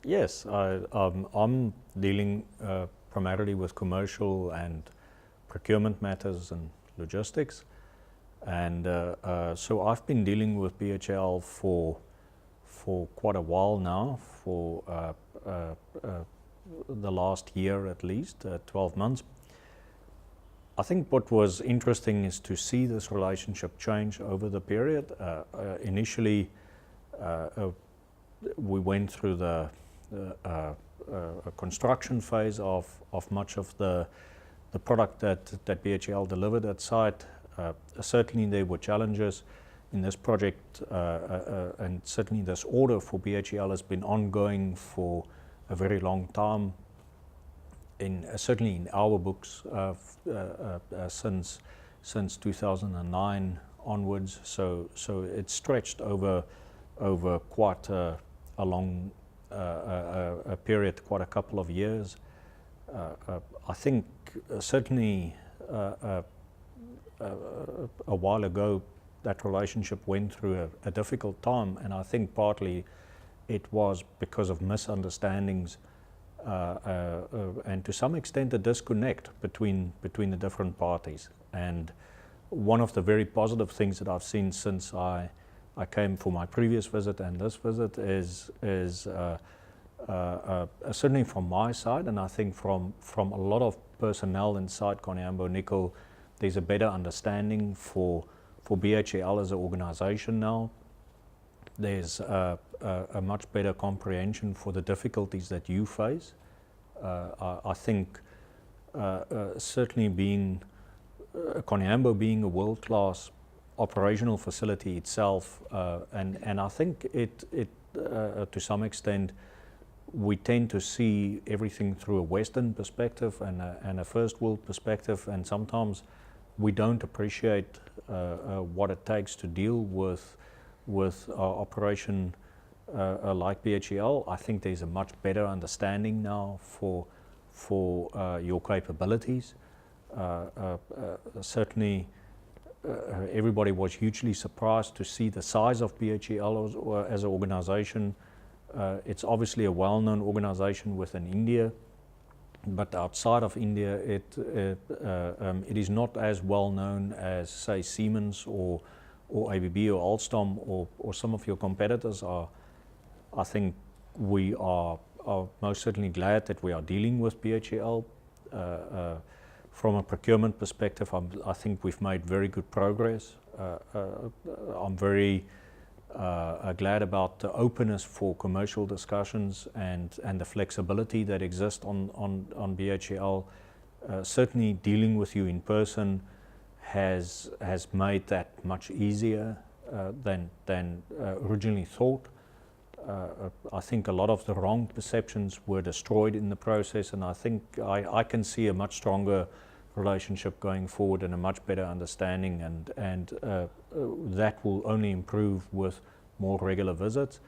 Yes, I'm dealing primarily with commercial and procurement matters and logistics. And so I've been dealing with BHL for quite a while now, for the last year at least, 12 months. I think what was interesting is to see this relationship change over the period. Initially, we went through the construction phase of much of the product that BHL delivered at site. Certainly there were challenges in this project, and certainly this order for BHL has been ongoing for a very long time, certainly in our books, since 2009 onwards. So it stretched over quite a long a period, quite a couple of years. I think certainly a while ago that relationship went through a difficult time, and I think partly it was because of misunderstandings and to some extent a disconnect between the different parties. And one of the very positive things that I've seen since I came for my previous visit and this visit is certainly from my side, and I think from a lot of personnel inside Koniambo Nickel, there's a better understanding for BHL as an organization now. There's a much better comprehension for the difficulties that you face. I think certainly being Koniambo being a world-class operational facility itself, and I think it to some extent we tend to see everything through a Western perspective and a first world perspective, and sometimes we don't appreciate what it takes to deal with operation like BHL. I think there's a much better understanding now for your capabilities. Certainly everybody was hugely surprised to see the size of BHL as an organization. It's obviously a well-known organization within India, but outside of India it is not as well known as, say, Siemens or ABB or Alstom or some of your competitors are. I think we are most certainly glad that we are dealing with BHL. From a procurement perspective, I think we've made very good progress. I'm very glad about the openness for commercial discussions and the flexibility that exists on BHL. Certainly dealing with you in person has made that much easier than originally thought. I think a lot of the wrong perceptions were destroyed in the process, and I think I can see a much stronger relationship going forward and a much better understanding, and that will only improve with more regular visits.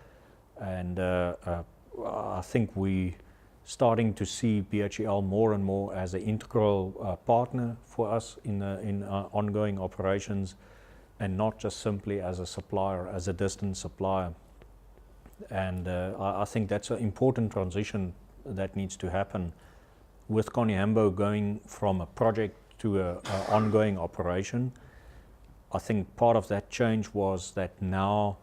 And I think we starting to see BHL more and more as an integral partner for us in ongoing operations, and not just simply as a supplier, as a distant supplier. And I think that's an important transition that needs to happen with Koniambo going from a project to an ongoing operation. I think part of that change was that now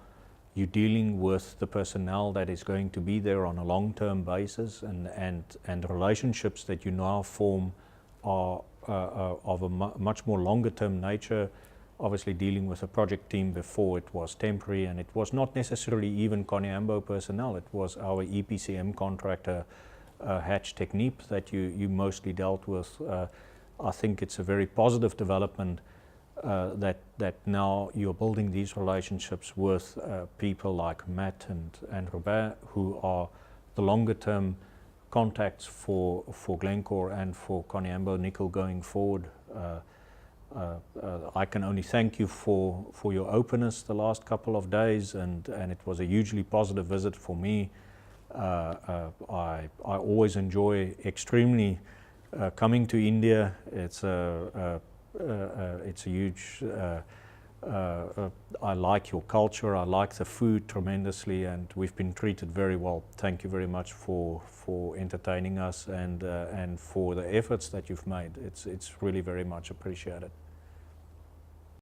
you're dealing with the personnel that is going to be there on a long-term basis, and the relationships that you now form are of a much more longer-term nature. Obviously dealing with a project team before, it was temporary, and it was not necessarily even Koniambo personnel. It was our EPCM contractor, Hatch Technique, that you mostly dealt with. I think it's a very positive development that now you're building these relationships with people like Matt and Robert, who are the longer-term contacts for Glencore and for Koniambo Nickel going forward. I can only thank you for your openness the last couple of days, and it was a hugely positive visit for me. I always enjoy extremely coming to India. It's a huge I like your culture, I like the food tremendously, and we've been treated very well. Thank you very much for entertaining us and for the efforts that you've made. It's really very much appreciated.